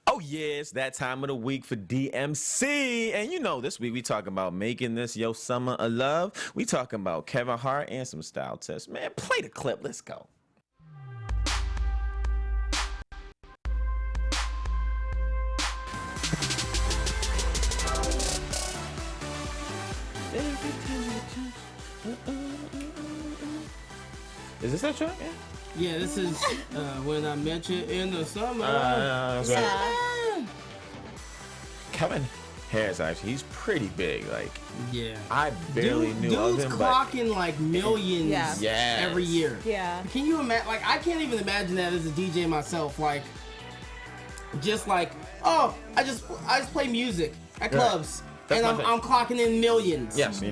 Oh, yeah, it's that time of the week for DMC. And this week we talking about making this your summer a love. We talking about Kevin Hart and some style tests. Man, play the clip. Let's go. Is this that track? Yeah, this is When I Met You in the Summer. Right. Kevin Harris, actually, he's pretty big. Like, yeah, I barely knew of him. Dude's clocking like millions every year. Yeah. Can you imagine? Like, I can't even imagine that as a DJ myself. Like, just like, oh, I just play music at clubs, and I'm clocking in millions. Yes,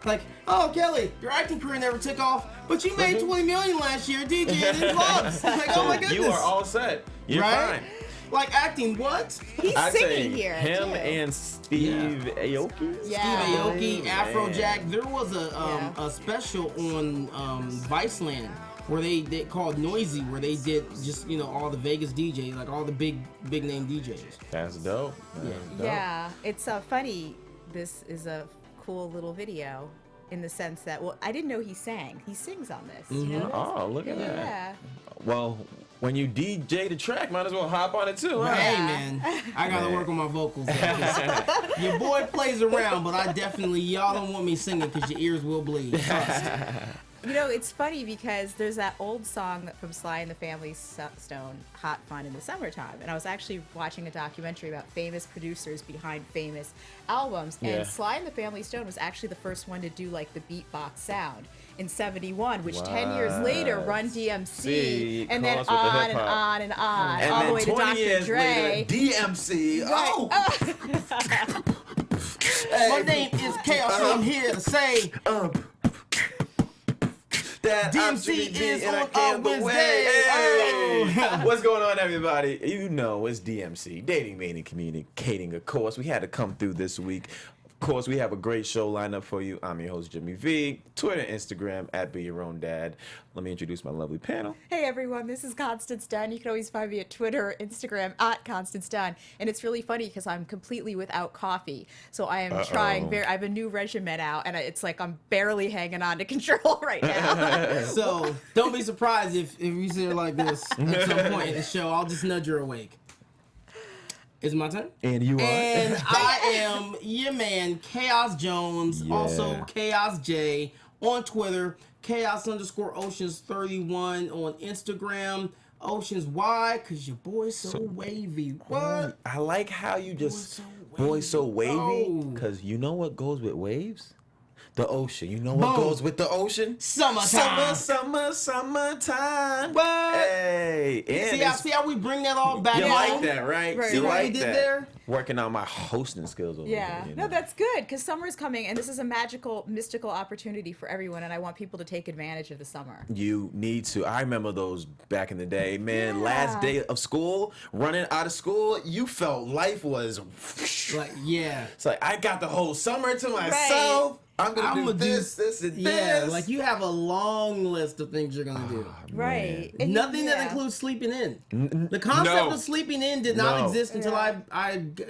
Like, oh, Kelly, your acting career never took off, but you made $20 million last year DJing in clubs. Like, oh my goodness. You are all set. You're fine. Like, acting, what? He's singing here. Him too. and Steve Aoki. Yeah. Steve Aoki, Afrojack. There was a special on Viceland where they called Noisy, where they did just all the Vegas DJs, like all the big name DJs. That's dope. Yeah, it's funny. This is a cool little video in the sense that, well, I didn't know he sang. He sings on this. Mm-hmm. You know this? Oh, look at that. Yeah. Well, when you DJ the track, might as well hop on it too. Huh? Hey man, I gotta work on my vocals. Your boy plays around, but y'all don't want me singing because your ears will bleed. Trust. It's funny because there's that old song from Sly and the Family Stone, Hot Fun in the Summertime. And I was actually watching a documentary about famous producers behind famous albums. And Sly and the Family Stone was actually the first one to do like the beatbox sound in '71, which 10 years later, Run DMC, and then on and on and on, and all the way to 20 Dr. years Dre. Later, DMC. Right. My name is Chaos, and I'm here to say that DMC is on a Wednesday. Hey. What's going on, everybody? It's DMC, dating, mating, communicating. Of course, we had to come through this week. Of course, we have a great show lined up for you. I'm your host, Jimmy V. Twitter, Instagram, @BeYourOwnDad. Let me introduce my lovely panel. Hey everyone, this is Constance Dunn. You can always find me at Twitter or Instagram @Constance Dunn. And it's really funny because I'm completely without coffee. So I am trying I have a new regimen out, and it's like I'm barely hanging on to control right now. So don't be surprised if you sit there like this at some point in the show. I'll just nudge her awake. Is it my turn? And you are. And I am your man, Chaos Jones, also Chaos J on Twitter, Chaos_Oceans31 on Instagram. Oceans, why? Because your boy's so wavy. What? I like how you just, boy so wavy, because you know what goes with waves? The ocean. You know what goes with the ocean? Summertime. Summertime. What? Hey. See how we bring that all back You home? like that, right? Right. See You what like we did that. there? Working on my hosting skills over Yeah, here. no, that's good because summer's coming, and this is a magical, mystical opportunity for everyone, and I want people to take advantage of the summer. You need to. I remember those back in the day, man. Last day of school, running out of school, you felt life was Like, yeah. It's like I got the whole summer to myself. Right. I'm gonna do this, and this. Yeah, like you have a long list of things you're gonna do. Right. And Nothing that includes sleeping in. The concept of sleeping in did not exist until I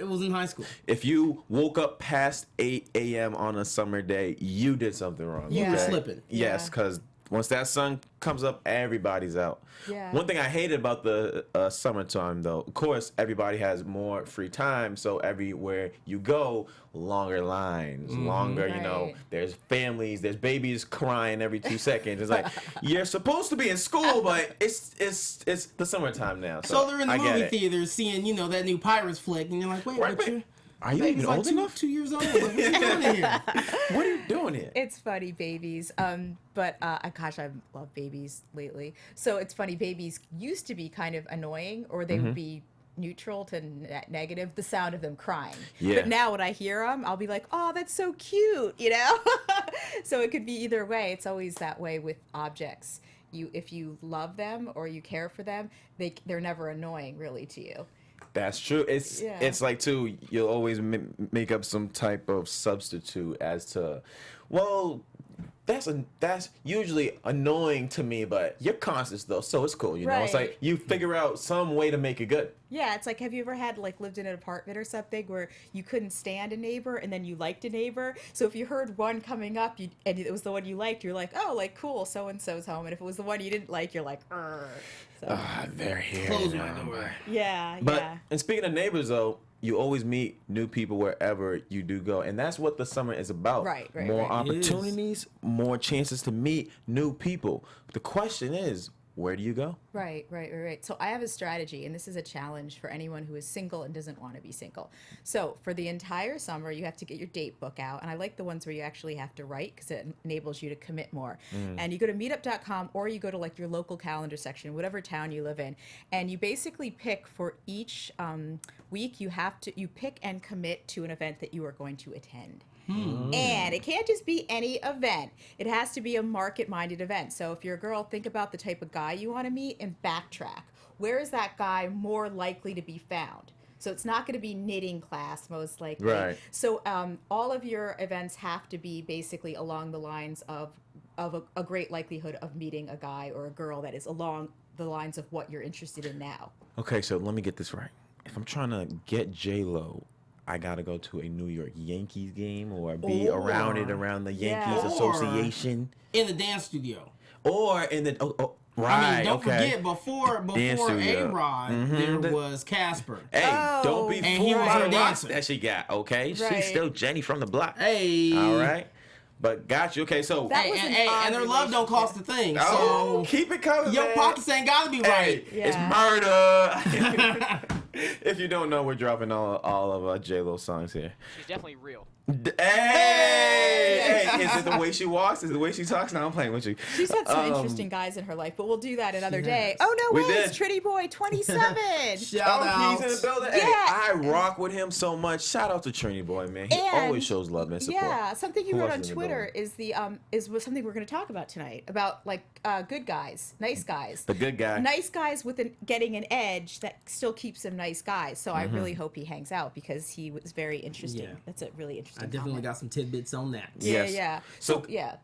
was in high school. If you woke up past 8 a.m. on a summer day, you did something wrong. You were slipping. Yes, because once that sun comes up, everybody's out. Yeah. One thing I hated about the summertime, though, of course, everybody has more free time, so everywhere you go, longer lines, longer, Right. there's families, there's babies crying every 2 seconds. It's like, you're supposed to be in school, but it's the summertime now. So they're in the I get movie it. theater seeing, that new Pirates flick, and you're like, wait, Are you even old enough? 2 years old? Like, what's going on here? What are you doing here? It's funny, babies. But gosh, I love babies lately. So it's funny, babies used to be kind of annoying, or they would be neutral to negative, the sound of them crying. Yeah. But now when I hear them, I'll be like, oh, that's so cute, So it could be either way. It's always that way with objects. If you love them or you care for them, they're never annoying really to you. That's true. It's like, too, you'll always make up some type of substitute as to, well, that's usually annoying to me, but you're Constance though, so it's cool, you know. It's Right. like you figure out some way to make it good. Yeah, it's like, have you ever had like lived in an apartment or something where you couldn't stand a neighbor and then you liked a neighbor? So if you heard one coming up and it was the one you liked, you're like, oh, like cool, so and so's home. And if it was the one you didn't like, you're like, so. They're here. Close my door. Yeah, But yeah. and speaking of neighbors though, you always meet new people wherever you do go, and that's what the summer is about. Right, more right. opportunities, more chances to meet new people. The question is, where do you go? Right. So I have a strategy, and this is a challenge for anyone who is single and doesn't want to be single. So for the entire summer, you have to get your date book out, and I like the ones where you actually have to write because it enables you to commit more. And you go to meetup.com or you go to like your local calendar section, whatever town you live in, and you basically pick for each week. You pick and commit to an event that you are going to attend. And it can't just be any event. It has to be a market-minded event. So if you're a girl, think about the type of guy you want to meet and backtrack. Where is that guy more likely to be found? So it's not going to be knitting class, most likely. Right. So all of your events have to be basically along the lines of a great likelihood of meeting a guy or a girl that is along the lines of what you're interested in now. Okay, so let me get this right. If I'm trying to get J-Lo, I gotta go to a New York Yankees game or be around the Yankees Yeah. Association, In the dance studio. or in the right. I mean, don't okay. forget before studio. A-Rod, there was Casper. Hey, don't be And he fooled was by her the rocks dancer. that she got. Okay, Right. she's still Jenny from the block. Hey. All right, but got you. Okay, so That was an odd and their love don't cost a thing. So keep it coming. your man. pockets ain't gotta be right. Hey, it's Yeah. murder. If you don't know, we're dropping all of J-Lo songs here. She's definitely real. Hey, is it the way she walks? Is it the way she talks? No, I'm playing with you. She's had some interesting guys in her life, but we'll do that another day. has. Oh, no We way, did. it's Trinity Boy 27. Shout out. He's in the building. Hey, Yeah. I rock with him so much. Shout out to Trini Boy, man. He And- always shows love and support. Yeah, something you Who wrote else on is in the Twitter building? is something we're going to talk about tonight about like good guys, nice guys. The good guy. Nice guys with getting an edge that still keeps them nice guys. So I Mm-hmm. really hope he hangs out because he was very interesting. Yeah. That's a really interesting I definitely comment. got some tidbits on that. Yeah, Yes. yeah. So- So yeah.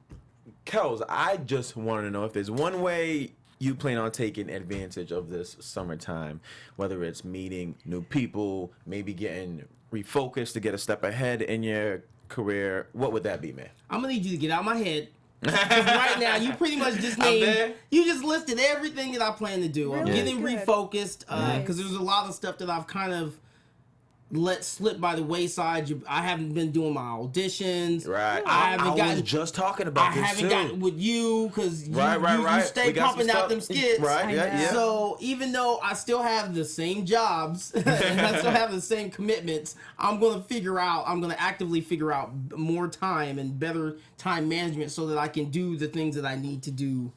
Kels, I just want to know if there's one way you plan on taking advantage of this summertime, whether it's meeting new people, maybe getting refocused to get a step ahead in your career. What would that be, man? I'm gonna need you to get out of my head. 'Cause right now, you pretty much just I'm there. named. You just listed everything that I plan to do. I'm Really getting good. refocused Nice. because there's a lot of stuff that I've kind of let slip by the wayside. I haven't been doing my auditions. Right. I haven't was gotten. just talking I about this haven't too. gotten with you because you Right. stay We got some pumping out stuff- them skits. Right, I yeah, know. yeah. So even though I still have the same jobs and I still have the same commitments, I'm gonna actively figure out more time and better time management so that I can do the things that I need to do,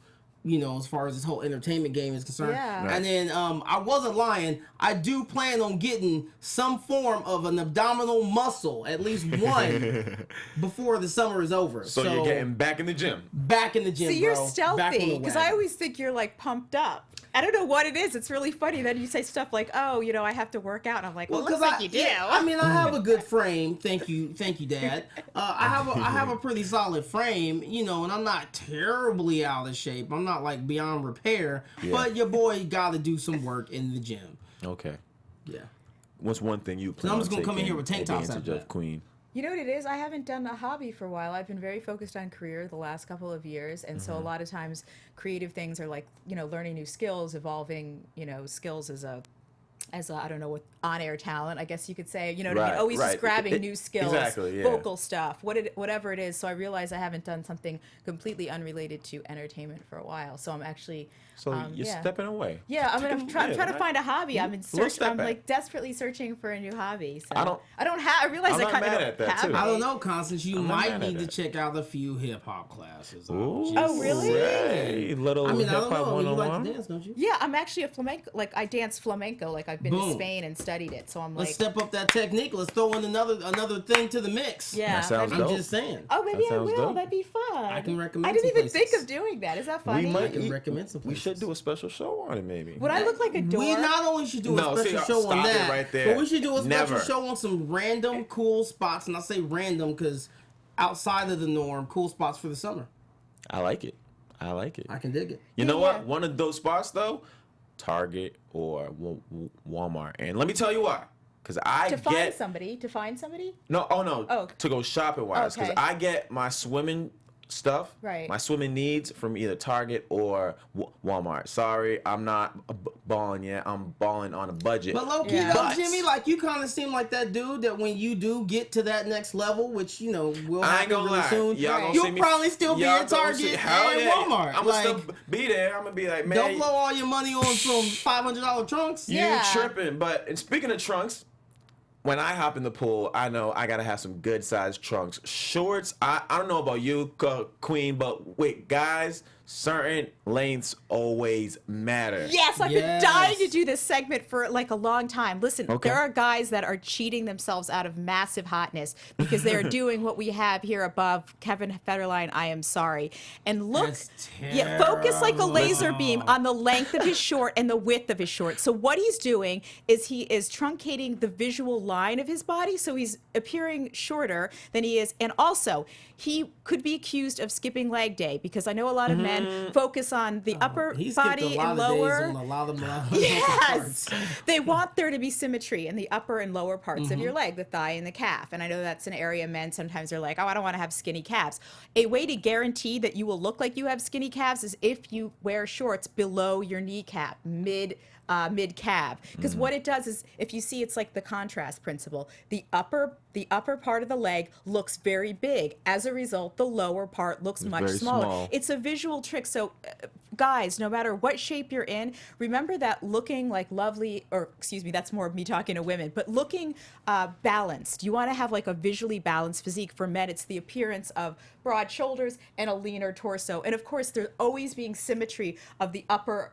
you know, as far as this whole entertainment game is concerned. Yeah. Right. And then I wasn't lying. I do plan on getting some form of an abdominal muscle, at least one, before the summer is over. So you're getting back in the gym. back in the gym, See, you're bro. Back on stealthy the because I wagon. always think you're like pumped up. I don't know what it is. It's really funny. Then you say stuff like, "Oh, you know, I have to work out." And I'm like, "Well, it looks like you do." yeah, I mean, I have a good frame. Thank you, Dad. I have a pretty solid frame, you know, and I'm not terribly out of shape. I'm not like beyond repair, but your boy got to do some work in the gym. Okay. Yeah. What's one thing you plan I'm on just gonna come in taking here with tank tops advantage after of, that. Queen? You know what it is? I haven't done a hobby for a while. I've been very focused on career the last couple of years. And so a lot of times creative things are like, you know, learning new skills, evolving, you know, skills as a I don't know, what on-air talent, I guess you could say, you know what I mean? Right, Always right. just grabbing new skills, Exactly, yeah. vocal stuff, whatever it is. So I realize I haven't done something completely unrelated to entertainment for a while. So I'm actually, So you're yeah. stepping away. Yeah, I'm Taking- trying to right? find a hobby. I'm in Little search. step I'm back. like desperately searching for a new hobby. So I don't have. I realize I'm I not kind of mad don't at that, have too. it. I don't know, Constance. You I'm not might mad at need to that. check out a few hip hop classes. Ooh, Oh, really? Hey, little I mean, I hip don't hop know. You like 101. to dance, don't you? Yeah, I'm actually a flamenco. Like I dance flamenco. Like I've been to Boom. Spain and studied it. So I'm Let's like, step up that technique. Let's throw in another thing to the mix. yeah. That sounds maybe- I'm dope. just saying. Oh, maybe That I sounds will. dope. That'd be fun. I can recommend I didn't some even think places. of doing that. Is that funny? We might can recommend some We should places. do a special show on it, maybe. Would I look like a door? We not only should do a No, special see, show on stop it that, right there. but we should do a special Never. show on some random cool spots. And I say random because outside of the norm, cool spots for the summer. I like it. I like it. I can dig it. You know Yeah. what? One of those spots though, Target or Walmart. And let me tell you why. Because To find somebody? No, oh no. Oh. To go shopping wise. Because Okay. I get my swimming stuff, Right. my swimming needs from either Target or Walmart. Sorry, I'm not balling yet. I'm balling on a budget. But low key Yeah. though, But- Jimmy, like you kind of seem like that dude that when you do get to that next level, which you know will I ain't happen gonna really lie. soon, Y'all gonna you'll see me, probably still be y'all at gonna Target see- and hell yeah. Walmart. I'm Like, gonna still be there. I'm gonna be like, man, don't blow all your money on some $500 trunks. you Yeah. tripping. But and speaking of trunks, when I hop in the pool, I know I gotta have some good sized trunks. Shorts, I don't know about you, Queen, but wait, guys, certain lengths always matter. Yes, I've Yes. been dying to do this segment for like a long time. Listen, Okay. there are guys that are cheating themselves out of massive hotness because they're doing what we have here above. Keven Federline, I am sorry. And look, That's focus like a laser terrible. beam on the length of his short and the width of his short. So what he's doing is he is truncating the visual line of his body, so he's appearing shorter than he is. And also, he could be accused of skipping leg day because I know a lot of men focus on the upper He skipped body a lot and of days lower. on a lot of Yes, they want there to be symmetry in the upper and lower parts of your Mm-hmm. leg, the thigh and the calf. And I know that's an area men sometimes are like, oh, I don't want to have skinny calves. A way to guarantee that you will look like you have skinny calves is if you wear shorts below your kneecap, mid calf, because what it does is, if you see, it's like the contrast principle. The upper part of the leg looks very big. As a result, the lower part looks much very smaller. small. It's a visual trick. So guys, no matter what shape you're in, remember that looking like lovely, or excuse me, that's more of me talking to women, but looking balanced. You want to have like a visually balanced physique. For men, it's the appearance of broad shoulders and a leaner torso. And of course, there's always being symmetry of the upper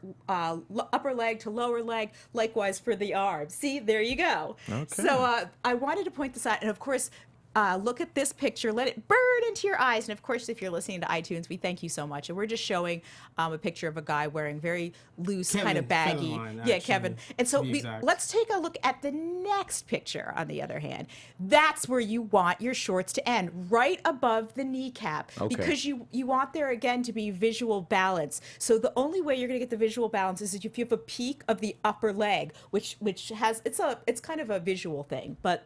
leg to lower leg, likewise for the arms. See, there you go. Okay. So I wanted to point this out. And of course, look at this picture. Let it burn into your eyes. And of course, if you're listening to iTunes, we thank you so much. And we're just showing a picture of a guy wearing very loose, Keven kind of baggy. Federline, Yeah, actually, Kevin. And so to be exact. let's take a look at the next picture, on the other hand. That's where you want your shorts to end, right above the kneecap. Okay. Because you want there, again, to be visual balance. So the only way you're going to get the visual balance is if you have a peak of the upper leg, which has, it's kind of a visual thing. But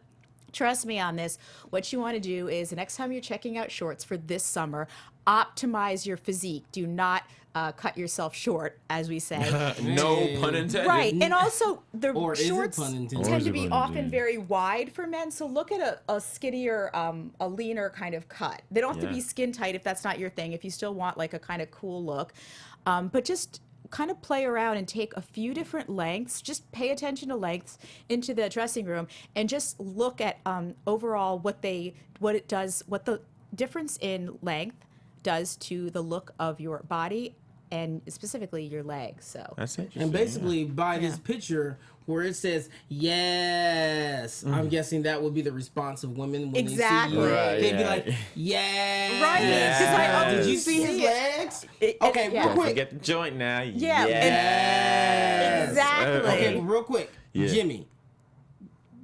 trust me on this. What you want to do is, the next time you're checking out shorts for this summer, optimize your physique. Do not cut yourself short, as we say. No pun intended. Right. And also, the Or is it shorts pun intended? Or tend is to it be pun often intended? very wide for men. So look at a skinnier, a leaner kind of cut. They don't have to Yeah. be skin tight if that's not your thing, if you still want like a kind of cool look. But just kind of play around and take a few different lengths. Just pay attention to lengths into the dressing room and just look at overall what the difference in length does to the look of your body and specifically your legs. So That's interesting. And basically, by this Yeah. picture where it says "yes," I'm guessing that would be the response of women when Exactly. they see you. Right, They'd be yeah. like, "Yes." Right, 'cause I Did you always see his see it. legs? It- Okay, yeah. real Don't quick. forget the joint now. Yeah, Yes. Exactly. Okay, but real quick, Yeah. Jimmy.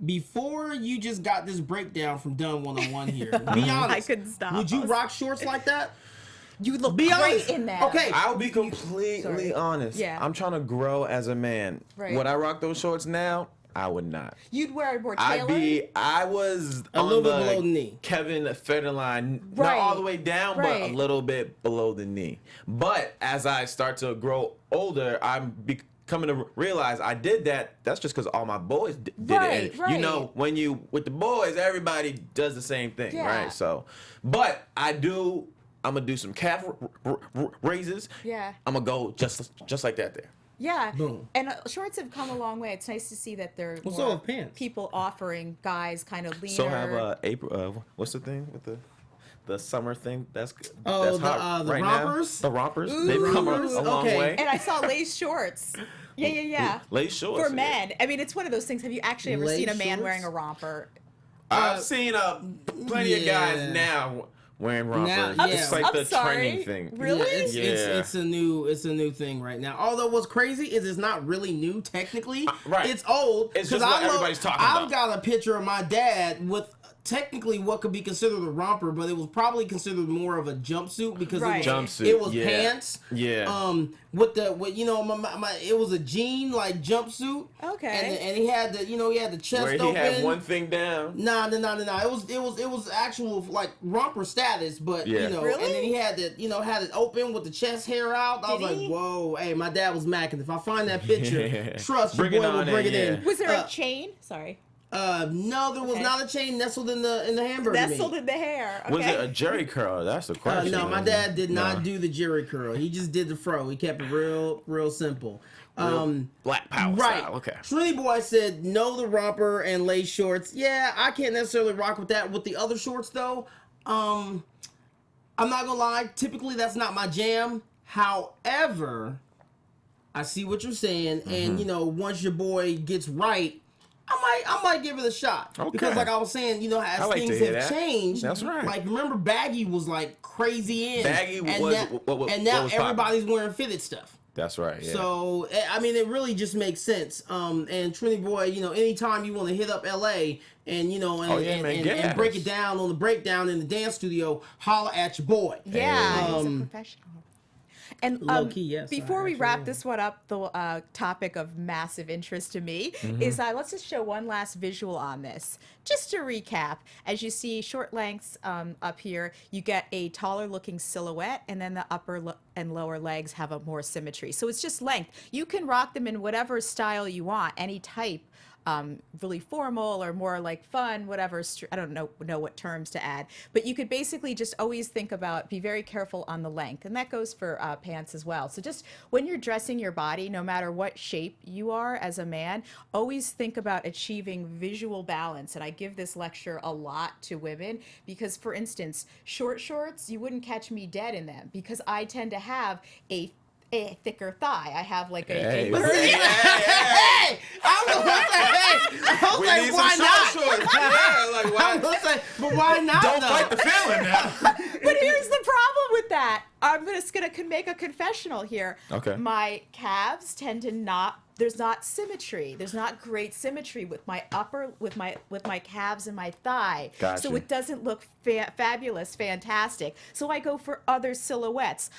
Before you just got this breakdown from Dunn 101 here, be honest. I couldn't stop. Would you rock shorts like that? You look Be great honest. in that. Okay. I'll be completely Sorry. honest. Yeah. I'm trying to grow as a man. Right. Would I rock those shorts now? I would not. You'd wear it more I tailored. was A on little bit the below the knee. Keven Federline, Right. not all the way down, but Right. a little bit below the knee. But as I start to grow older, I'm coming to realize I did that. That's just because all my boys did Right, it. And right. you know, when you with the boys, everybody does the same thing, Yeah. right? So, but I'm gonna do some calf raises. Yeah. I'm gonna go just like that there. Yeah, Boom. and shorts have come a long way. It's nice to see that there are What's more up with pants? people offering guys kind of leaner. So have April. What's the thing with the summer thing? That's Oh, that's the, hot the right rompers? now. The rompers. Ooh. They've come a Rompers, long okay. way. And I saw lace shorts. Yeah. Lace shorts For yeah. men. I mean, it's one of those things. Have you actually ever seen a Lace man shorts? wearing a romper? I've seen plenty of yeah. guys now wearing rompers. Now- It's yeah. like the I'm sorry. trending thing. Really? Yeah, it's Yeah. a new thing right now. Although what's crazy is it's not really new technically. Right. It's old. It's 'cause just what I look- everybody's talking I've about. got a picture of my dad with technically what could be considered a romper, but it was probably considered more of a jumpsuit because Right. it was yeah. pants. Yeah. With it was a jean like jumpsuit. Okay. And he had the chest Where he open. had one thing down. No. It was actual like romper status, but Yeah. Really? and then he had it open with the chest hair out. I was Did like, he? whoa, hey, my dad was macking. If I find that picture, trust your Bring it boy will on bring in, it in. Was there a chain? Sorry. No, there was Okay. not a chain nestled in the hamburger Nestled meat. in the hair. Okay. Was it a Jerry curl? That's the question. No, my dad did not No. do the Jerry curl. He just did the fro. He kept it real simple. Black power Right. style. Okay. Trinity Boy said no the romper and lace shorts. Yeah, I can't necessarily rock with that. With the other shorts though, I'm not gonna lie. Typically, that's not my jam. However, I see what you're saying, and once your boy gets right, I might give it a shot. Okay. Because like I was saying, as I like to things hear have that. changed. That's right. Like remember, baggy was like crazy in. Baggy and was- now, what and now was poppin'? everybody's wearing fitted stuff. That's right. Yeah. So I mean, it really just makes sense. And Trinity Boy, anytime you want to hit up LA and and break it down on the breakdown in the dance studio, holla at your boy. Yeah, he's a professional. And Low-key, yes, before I we actually wrap am. this one up, the topic of massive interest to me Mm-hmm. is let's just show one last visual on this. Just to recap, as you see short lengths up here, you get a taller looking silhouette, and then the upper and lower legs have a more symmetry. So it's just length. You can rock them in whatever style you want, any type. Really formal or more like fun, whatever. I don't know what terms to add, but you could basically just always think about, be very careful on the length, and that goes for pants as well. So just when you're dressing your body, no matter what shape you are as a man, always think about achieving visual balance. And I give this lecture a lot to women because, for instance, short shorts, you wouldn't catch me dead in them because I tend to have a thicker thigh. I have like Hey, a Hey! I was we like, need why some not? short. Yeah, like I why? was like, but why not? Don't though? fight the feeling now. But here's the problem with that. I'm just gonna make a confessional here. Okay. My calves tend to not. There's not symmetry. There's not great symmetry with my with my calves and my thigh. Gotcha. So it doesn't look fabulous, fantastic. So I go for other silhouettes.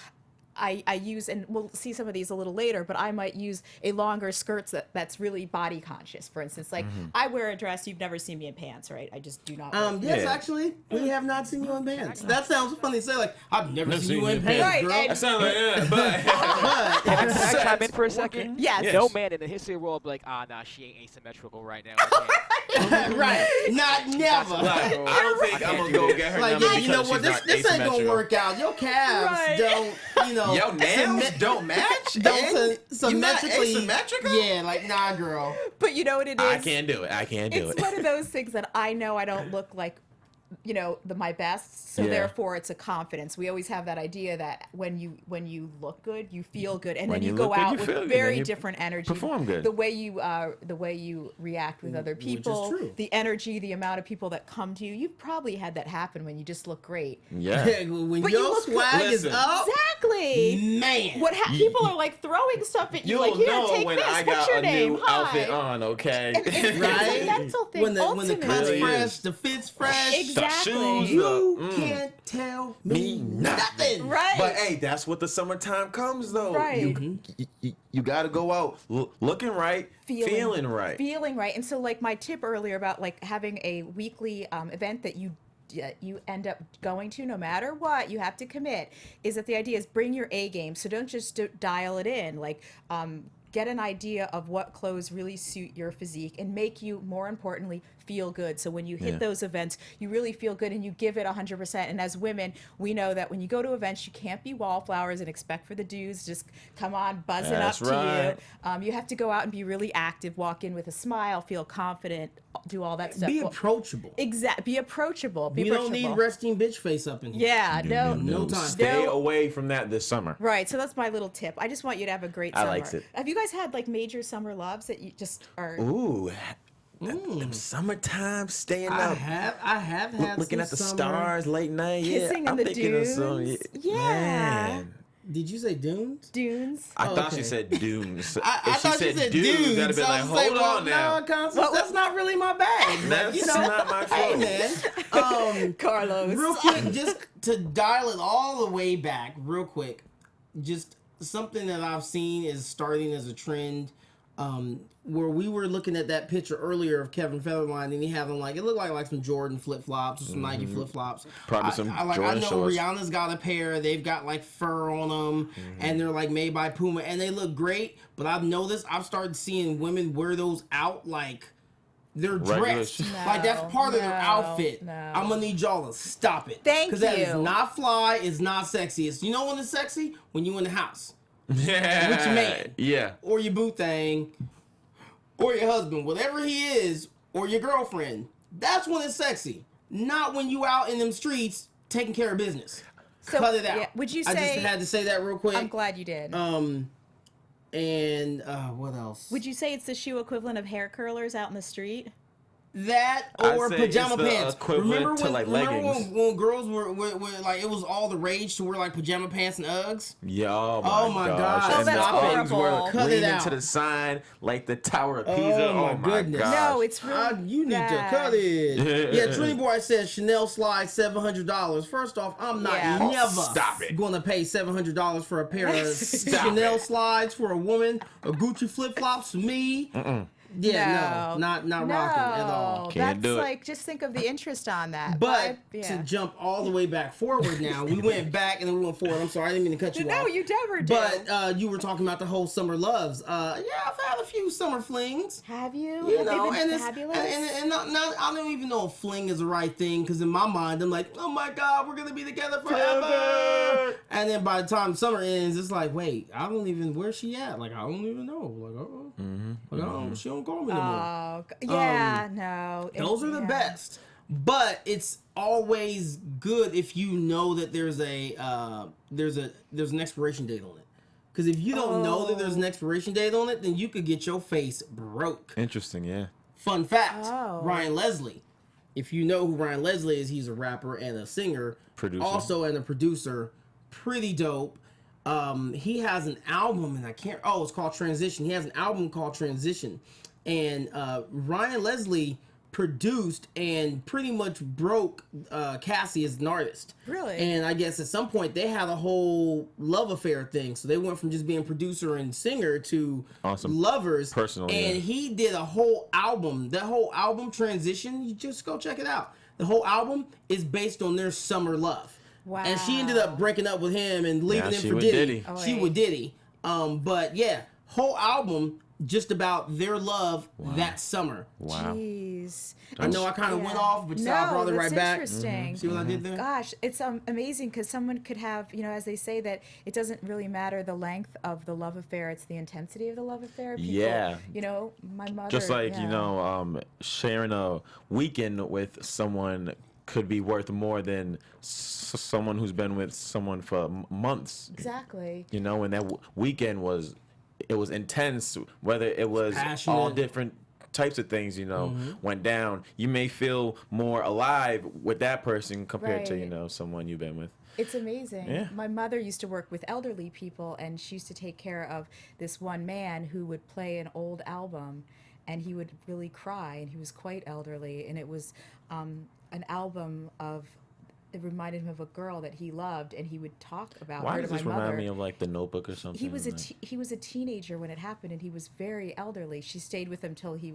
I use, and we'll see some of these a little later, but I might use a longer skirt that's really body conscious. For instance, like I wear a dress. You've never seen me in pants, right? I just do not. Yes, Yeah. actually, we have not seen you in pants. That sounds funny to say. Like, I've never seen you in pants, Right, girl. and- That sounds like but But Can I chime in for a second? Yes. Yes. No man in the history of the world will be like, nah, she ain't asymmetrical right now. I can't." right, not never. like, I don't think I'm gonna go get her Like, number yeah, you know because what? she's This not ain't gonna asymmetrical. work out. Your calves Right. don't, Your nails don't match. don't and symmetrically. You not asymmetrical? Yeah, like nah, girl. But you know what it is? I can't do it. I can't do It's it. one of those things that I know I don't look like, my best. So Yeah. therefore, it's a confidence. We always have that idea that when you look good, you feel good, and When then you you go look good, out you with feel good, very then you different energy. perform good. The way you react with other Which is people, true. the energy, the amount of people that come to you. You've probably had that happen when you just look great. Yeah. When But you your look good. swag is Listen. up, Exactly. man. People are like throwing stuff at you, You'll like, here, know take when this. I What's got your a name? new Hi. outfit on, okay? It's Right? a mental thing. when the ultimately. cut's Really fresh, is. the fit's fresh. Exactly. shoes, You can't tell Me me nothing. nothing. Right. But hey, that's what the summertime comes though. Right. You got to go out looking right, feeling right. Feeling right. And so, like, my tip earlier about like having a weekly event that you end up going to no matter what, you have to commit, is that the idea is bring your A game. So don't just dial it in. Like, get an idea of what clothes really suit your physique and make you, more importantly, feel good. So when you hit Yeah. those events, you really feel good and you give it 100%. And as women, we know that when you go to events, you can't be wallflowers and expect for the dudes just come on buzzing That's up to right. you. You have to go out and be really active, walk in with a smile, feel confident, do all that stuff. Be approachable. Be approachable. Be We don't approachable. need resting bitch face up in here. Yeah, no time. Stay No. away from that this summer. Right, so that's my little tip. I just want you to have a great I summer. likes it. Have you guys had like major summer loves that you just are? Ooh, them summertime staying I up, have had looking some at the summer. stars late night. Kissing yeah, in I'm the thinking of some. dunes? Yeah. Yeah. Man. Did you say Dunes? Dunes. I thought okay. she said Dooms. I If thought you said dudes, that'd dudes. be I like, was like, hold well, on now. no, Constance, that's not really my bag. But, That's you know, not my hey, flow. man. Carlos. Real quick, just to dial it all the way back, real quick, just something that I've seen is starting as a trend. Where we were looking at that picture earlier of Kevin Federline, and he had on it looked like some Jordan flip flops or some Nike flip flops. Probably some I Jordan know shorts. Rihanna's got a pair. They've got fur on them, and they're made by Puma, and they look great. But I've noticed I've started seeing women wear those out they're dressed. No, That's part of their outfit. no. I'm gonna need y'all to stop it. Thank Because that is you. not fly. It's not sexy. It's when it's sexy when you in the house Yeah. with your man. Yeah. Or your boo thing, or your husband, whatever he is, or your girlfriend. That's when it's sexy. Not when you out in them streets taking care of business. So, Cut it out. yeah, would you I say- just had to say that real quick. I'm glad you did. And what else? Would you say it's the shoe equivalent of hair curlers out in the street? That I'd or say pajama it's the pants. equivalent to, leggings. when girls were it was all the rage to wear pajama pants and Uggs? Yeah, Oh my gosh. Oh, And that's the Uggs horrible. were Cut it leaning out. to the side like the Tower of Pisa. Oh, my goodness. gosh. No, it's really You need to bad. cut it. Yeah, Trini Boy said Chanel slides $700. First off, I'm not Yeah. never Stop it. going to pay $700 for a pair of Stop Chanel it. slides for a woman, or Gucci flip flops for me. Yeah, not rocking at all. Can't do it. Just think of the interest on that. But Yeah. to jump all the way back forward now, we went back and then we went forward. I'm sorry, I didn't mean to cut you No, off. you never did. But you were talking about the whole summer loves. Yeah, I've had a few summer flings. Have you? You Have know, they and been it's fabulous? and not I don't even know if fling is the right thing, because in my mind I'm like, oh my god, we're gonna be together forever. And then by the time summer ends, it's like, wait, I don't even where she at? I don't even know. She don't call me no more. Oh, yeah, no. Those are the yeah. best. But it's always good if you know that there's an expiration date on it. Because if you don't know that there's an expiration date on it, then you could get your face broke. Interesting, yeah. Fun fact: Oh. Ryan Leslie. If you know who Ryan Leslie is, he's a rapper and a singer, Producer. also and a producer. Pretty dope. He has an album, and it's called Transition. He has an album called Transition, and Ryan Leslie produced and pretty much broke Cassie as an artist. Really? And I guess at some point they had a whole love affair thing. So they went from just being producer and singer to Awesome. lovers. Personal, And yeah. he did a whole album. That whole album, Transition, you just go check it out. The whole album is based on their summer love. Wow. And she ended up breaking up with him and leaving Now him she for with Diddy. Diddy. Oh, She wait. with Diddy. But yeah, whole album just about their love that summer. Wow. Jeez. I know I kind of went off, but No, I brought it that's right back. interesting. See what I did there? Gosh, it's amazing because someone could have, as they say, that it doesn't really matter the length of the love affair; it's the intensity of the love affair. People, Yeah. My mother. Just like, yeah. sharing a weekend with someone could be worth more than someone who's been with someone for months. Exactly. And that weekend was intense, whether it was all Passionate. different types of things, went down. You may feel more alive with that person compared Right. to, someone you've been with. It's amazing. Yeah. My mother used to work with elderly people, and she used to take care of this one man who would play an old album, and he would really cry, and he was quite elderly, and it was an album of. It reminded him of a girl that he loved, and he would talk about Why her does to my this mother. remind me of like The Notebook or something? He was like- he was a teenager when it happened, and he was very elderly. She stayed with him till he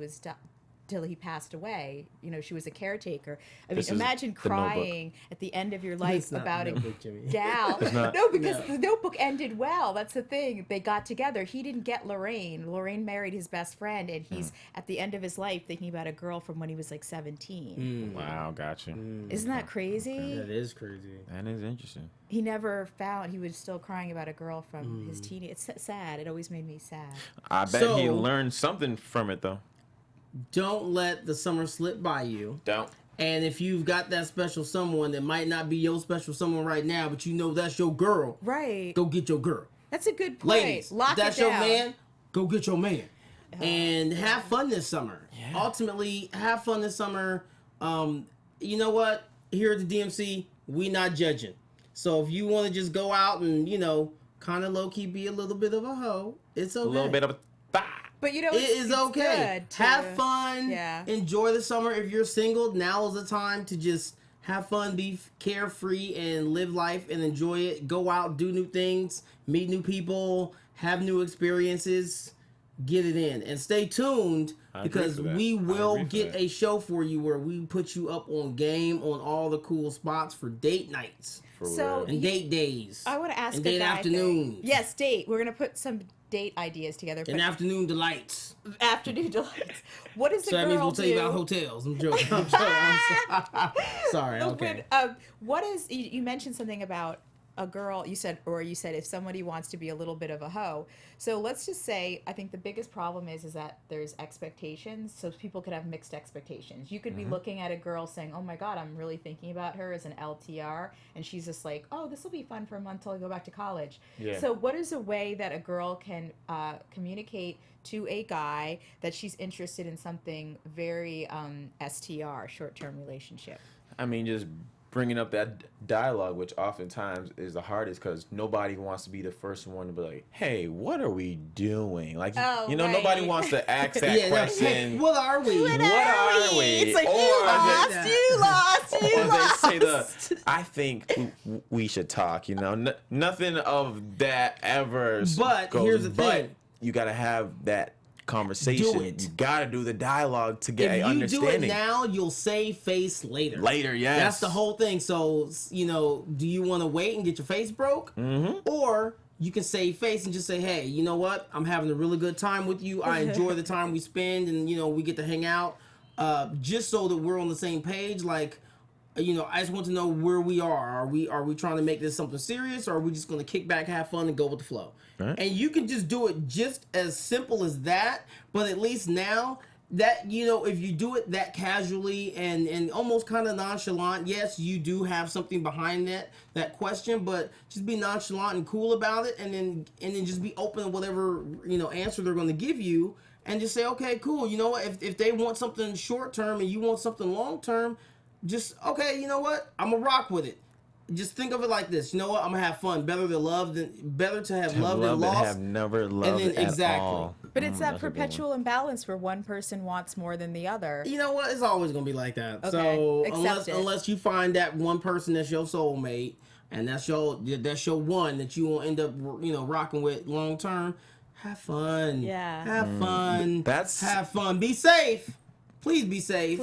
passed away. She was a caretaker. I mean, This is imagine The Notebook. crying at the end of your life It's not about The a Notebook, Jimmy. gal. not. No, because the Notebook ended well. That's the thing. They got together. He didn't get Lorraine. Lorraine married his best friend, and he's at the end of his life thinking about a girl from when he was like 17. Wow, gotcha. Isn't that crazy? That is crazy. That is interesting. He never found. He was still crying about a girl from his teenage. It's sad. It always made me sad. I bet he So- learned something from it though. Don't let the summer slip by you. Don't. And if you've got that special someone that might not be your special someone right now, but that's your girl, Right. go get your girl. That's a good point. Ladies, Lock if that's it down. your man, go get your man. And have fun this summer. Yeah. Ultimately, have fun this summer. You know what? Here at the DMC, we not judging. So if you want to just go out and, kind of low key be a little bit of a hoe. It's okay. A little bit of a thigh. But you know, It is okay. Good to, have fun. Yeah. Enjoy the summer. If you're single, now is the time to just have fun, be carefree, and live life and enjoy it. Go out, do new things, meet new people, have new experiences. Get it in. And stay tuned because we will get a show for you where we put you up on game on all the cool spots for date nights. And date days. I want to ask and a date guy afternoons. thing. Yes, date. We're going to put some date ideas together. And afternoon delights. Afternoon delights. What is the so girl that means we'll tell you do? about hotels. I'm joking. I'm sorry. Okay. What is, you mentioned something about a girl, you said if somebody wants to be a little bit of a hoe. So let's just say, I think the biggest problem is that there's expectations. So people could have mixed expectations. You could be looking at a girl saying, oh my God, I'm really thinking about her as an LTR. And she's just like, oh, this will be fun for a month till I go back to college. Yeah. So what is a way that a girl can communicate to a guy that she's interested in something very STR, short-term relationship? I mean, just bringing up that dialogue, which oftentimes is the hardest because nobody wants to be the first one to be like, hey, what are we doing? Like, nobody wants to ask that question. Hey, what are we? What are we? It's like, you lost. They say I think we should talk, nothing of that ever But goes, here's the thing. You got to have that conversation. Do it. You got to do the dialogue to get an understanding. If you do it now, you'll save face later. Later, yes. That's the whole thing. So, do you want to wait and get your face broke? Mm-hmm. Or you can save face and just say, hey, you know what? I'm having a really good time with you. I enjoy the time we spend and, we get to hang out. Just so that we're on the same page. Like, I just want to know where we are. Are we trying to make this something serious, or are we just going to kick back, have fun, and go with the flow? Right. And you can just do it just as simple as that. But at least now that if you do it that casually and almost kind of nonchalant, yes, you do have something behind that question, but just be nonchalant and cool about it, and then just be open to whatever answer they're going to give you, and just say, okay, cool. You know what? If they want something short term and you want something long term. Just, okay, you know what? I'm going to rock with it. Just think of it like this. You know what? I'm going to have fun. Better to have loved than lost. Have never loved at all. But it's that perpetual imbalance where one person wants more than the other. You know what? It's always going to be like that. Okay. So unless you find that one person that's your soulmate and that's your one that you will end up rocking with long term, have fun. Yeah. Have fun. Have fun. Be safe. Please be safe.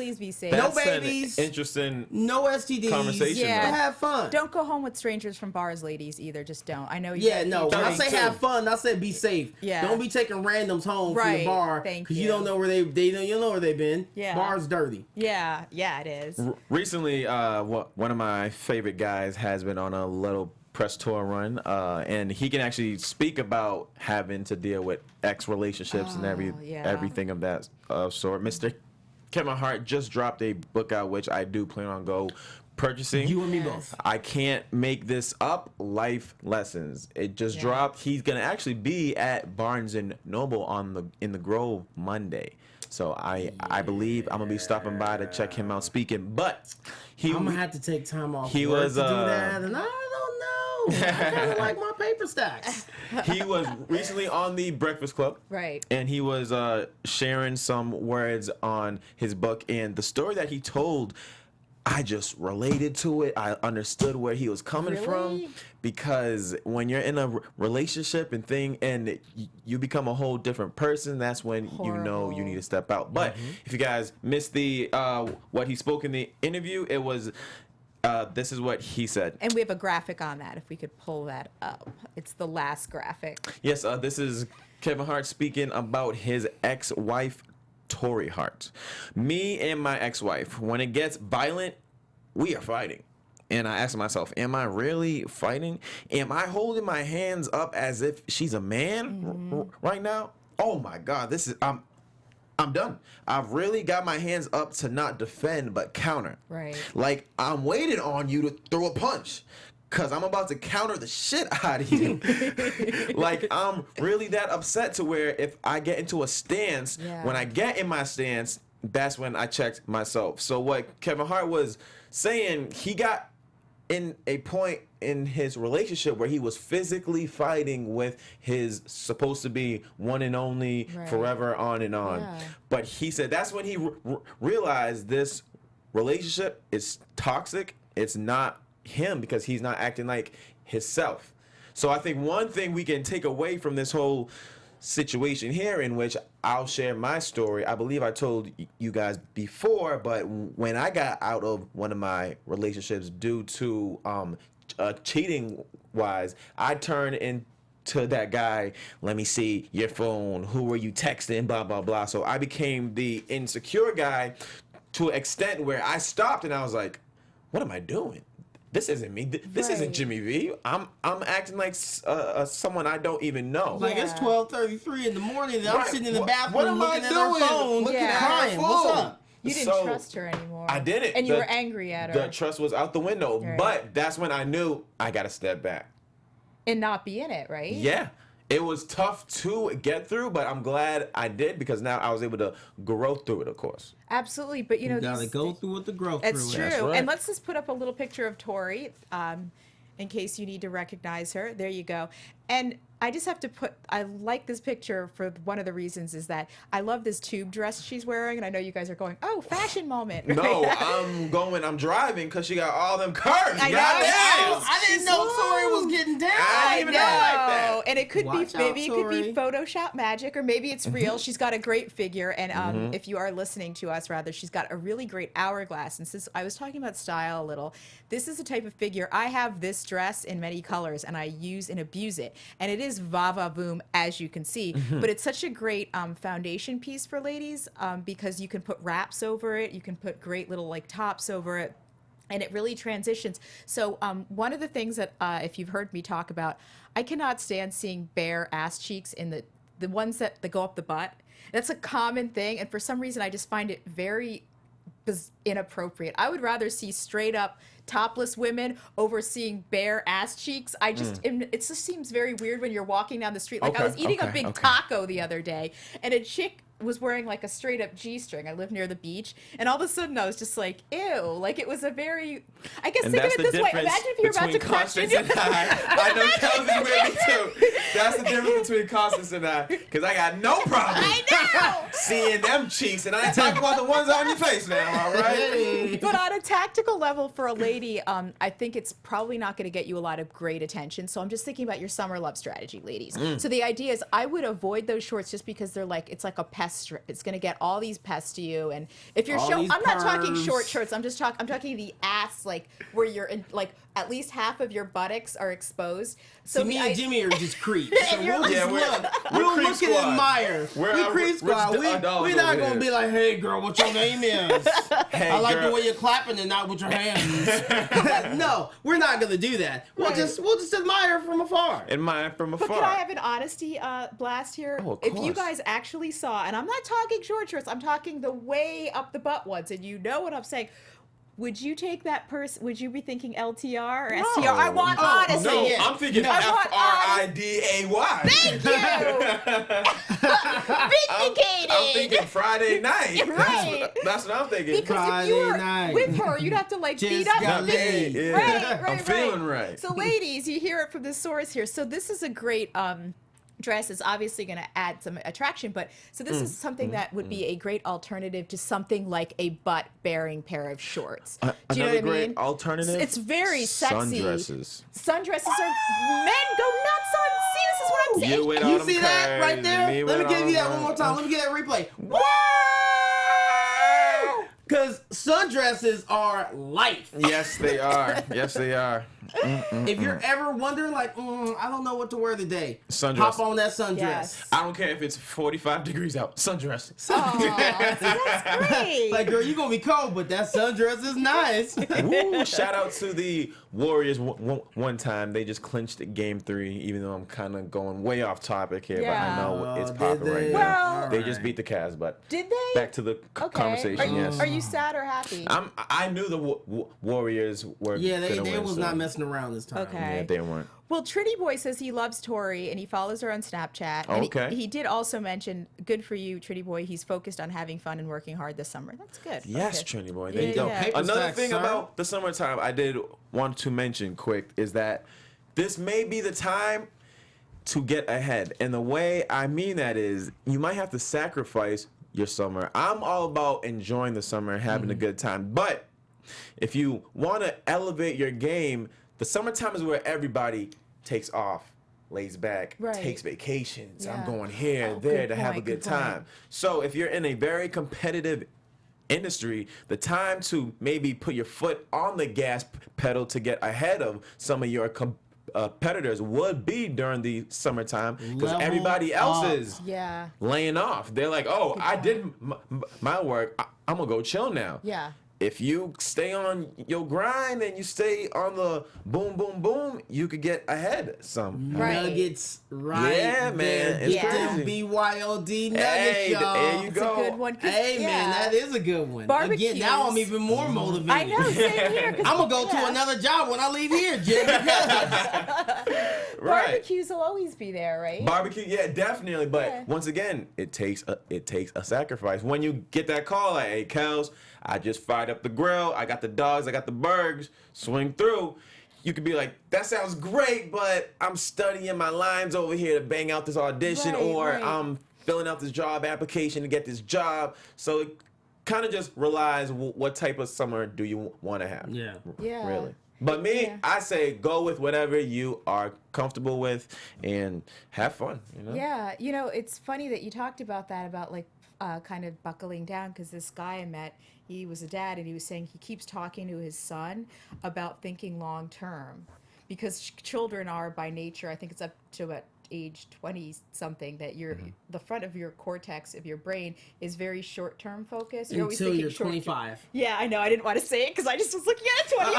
That's no babies. Interesting. No STDs. Conversation. Yeah. Have fun. Don't go home with strangers from bars, ladies. Either. Just don't. I know. When I say have fun, I say be safe. Yeah. Don't be taking randoms home from the bar because you don't know where you don't know where they've been. Yeah. Bar's dirty. Yeah. Yeah, it is. Recently, one of my favorite guys has been on a little press tour run, and he can actually speak about having to deal with ex relationships and everything of that sort. Mr. Keven Hart just dropped a book out, which I do plan on purchasing. You and me both. I can't make this up. Life lessons. It just dropped. He's gonna actually be at Barnes and Noble in the Grove Monday. So I believe I'm gonna be stopping by to check him out speaking. But I'm gonna have to take time off he work was to do that, and I don't know. I kind of like my paper stacks. He was recently on the Breakfast Club. Right. And he was sharing some words on his book. And the story that he told, I just related to it. I understood where he was coming from. Because when you're in a relationship and you become a whole different person, that's when you know you need to step out. But if you guys missed the what he spoke in the interview, it was... this is what he said. And we have a graphic on that, if we could pull that up. It's the last graphic. Yes, this is Keven Hart speaking about his ex-wife, Tori Hart. Me and my ex-wife, when it gets violent, we are fighting. And I asked myself, am I really fighting? Am I holding my hands up as if she's a man right now? Oh my God, this is... I'm done. I've really got my hands up to not defend, but counter. Right. Like, I'm waiting on you to throw a punch, because I'm about to counter the shit out of you. Like, I'm really that upset to where if I get into a stance, when I get in my stance, that's when I checked myself. So what Keven Hart was saying, he got in a point in his relationship where he was physically fighting with his supposed to be one and only Right. forever on and on. Yeah. But he said that's when he realized this relationship is toxic. It's not him because he's not acting like himself. So I think one thing we can take away from this whole situation here, in which I'll share my story. I believe I told you guys before, but when I got out of one of my relationships due to cheating wise, I turned into that guy. Let me see your phone. Who were you texting? Blah blah blah. So I became the insecure guy to an extent where I stopped and I was like, what am I doing? This isn't me. This isn't Right. Jimmy V. I'm acting like someone I don't even know. Like it's Yeah. 12:33 in the morning, and I'm Right. sitting in the What bathroom am I looking at doing? her phone, Looking at her crying. What's phone? up? You didn't So, trust her anymore. I didn't. And you The- were angry at The her. trust was out the window. Right. But that's when I knew I got to step back. And not be in it, right? Yeah. It was tough to get through, but I'm glad I did because now I was able to grow through it, of course. Absolutely. But you know, You gotta these go things- through what the growth It's through true. is. That's right. And let's just put up a little picture of Tori, in case you need to recognize her. There you go. And I just have to I like this picture for one of the reasons is that I love this tube dress she's wearing. And I know you guys are going, oh, fashion moment. No, right? I'm driving because she got all them curves. I know. Goddamn. I didn't know Tori was getting down. I didn't even know like that. And it could Watch be, out, maybe it could be Tori. Photoshop magic, or maybe it's real. She's got a great figure. And Mm-hmm. if you are listening to us, rather, she's got a really great hourglass. And since I was talking about style a little, this is a type of figure. I have this dress in many colors, and I use and abuse it. And it is va-va boom, as you can see. Mm-hmm. But it's such a great foundation piece for ladies because you can put wraps over it. You can put great little like tops over it. And it really transitions. So one of the things that, if you've heard me talk about, I cannot stand seeing bare ass cheeks in the ones that go up the butt. That's a common thing. And for some reason, I just find it very inappropriate. I would rather see straight up topless women over seeing bare ass cheeks. I just, it just seems very weird when you're walking down the street. Like I Okay, was eating a okay, big okay. taco the other day, and a chick was wearing like a straight up G-string. I live near the beach, and all of a sudden I was just like, ew. Like it was a very, I guess And think of that's it the this way. difference Imagine if you're about to between question. Constance and I know Kelly with me too. That's the difference between Constance and I, because I got no problem I know. seeing them cheeks, and I ain't talking about the ones on your face now, all right? But on a tactical level for a lady, I think it's probably not going to get you a lot of great attention. So I'm just thinking about your summer love strategy, ladies. So the idea is I would avoid those shorts just because they're like, it's like a pest strip. It's going to get all these pests to you. And if you're All showing, these I'm not talking pervs. short shorts. I'm talking the ass, like where you're in, like at least half of your buttocks are exposed. So See, me and Jimmy are just creeps. So And you're we'll like- just Yeah, we're look. creep We'll look and squad. admire. We're creep squad. rich dogs We're not over going to here. be like, hey, girl, what your name is? Hey, I like girl. the way you're clapping and not with your hands. No, we're not going to do that. We'll Right. just admire from afar. Admire from But afar. can I have an honesty blast here? Oh, of if you course. guys actually saw, and I'm not talking short shorts, I'm talking the way up the butt ones, and you know what I'm saying. Would you take that person? Would you be thinking LTR or STR? I want Oh, honesty. No, Yeah. I'm thinking I want Friday. Thank you. Vindicated. I'm thinking Friday night. Right. That's what I'm thinking. Because if you were Friday night. with her, you'd have to like Just beat up got the laid. Yeah. Right. I'm feeling right. So, ladies, you hear it from the source here. So, this is a great dress. It's obviously going to add some attraction, but so this is something that would be a great alternative to something like a butt-bearing pair of shorts. Do you know Another what I great mean? alternative. It's very sexy. Sundresses. Sundresses are men go nuts on. See, this is what I'm saying. You with all You them see that curves right and there? me Let me with give all you that them- one more time. Let me get that replay. Wow! Because sundresses are life. Yes, they are. Yes, they are. If you're ever wondering, like, I don't know what to wear today, Sundress. hop on that sundress. Yes. I don't care if it's 45 degrees out. Sundress. Aw, that's great. Like, girl, you're going to be cold, but that sundress is nice. Woo, shout out to the Warriors one time. They just clinched game 3, even though I'm kind of going way off topic here, Yeah. but I know it's Oh, popping did right they? now. Well- They just beat the Cavs, but Did they? back to the Okay. conversation, Are you, yes. Are you sad or happy? I knew the Warriors were Yeah, gonna they win, was so- not messing messing around this time. Okay. Yeah, they weren't. Well, Trinity Boy says he loves Tori and he follows her on Snapchat. And Okay. he did also mention, good for you, Trinity Boy. He's focused on having fun and working hard this summer. That's good. Yes, Okay. Trinity Boy. There you go. Yeah. Paper Another stacks, thing sir. about the summertime I did want to mention quick is that this may be the time to get ahead. And the way I mean that is you might have to sacrifice your summer. I'm all about enjoying the summer and having a good time. But if you want to elevate your game, the summertime is where everybody takes off, lays back, Right. takes vacations. I'm Yeah. going here, Oh, there good to have a point, good good point. time. So if you're in a very competitive industry, the time to maybe put your foot on the gas pedal to get ahead of some of your competitors would be during the summertime because Level everybody else up. is Yeah. laying off. They're like, oh, I job. did my work. I'm going to go chill now. Yeah. If you stay on your grind and you stay on the boom, boom, boom, you could get ahead some. Right. Nuggets, right? Yeah, man, there. it's Get them crazy. BYOD nuggets, Hey, y'all. there you It's go. a good one. 'cause, Hey, man, yeah. that is a good one. Barbecues. Again, now I'm even more motivated. I know, same here. 'cause- I'm gonna go yeah. to another job when I leave here, Jim. Right. Barbecues will always be there, right? Barbecue, yeah, definitely. But Yeah. once again, it takes a sacrifice. When you get that call, like, hey, Kels, I just fired up the grill. I got the dogs. I got the burgers. Swing through. You could be like, that sounds great, but I'm studying my lines over here to bang out this audition, Right, or right. I'm filling out this job application to get this job. So it kind of just relies what type of summer do you want to have. Yeah. Yeah. Really. But me, Yeah. I say go with whatever you are comfortable with and have fun. You know. Yeah, it's funny that you talked about that, about like kind of buckling down, because this guy I met, he was a dad, and he was saying he keeps talking to his son about thinking long term, because children are by nature, I think it's up to about age 20 something, that the front of your cortex of your brain is very short term focused. You're always Until thinking you're short-term. 25. Yeah, I know. I didn't want to say it because I just was looking at 25.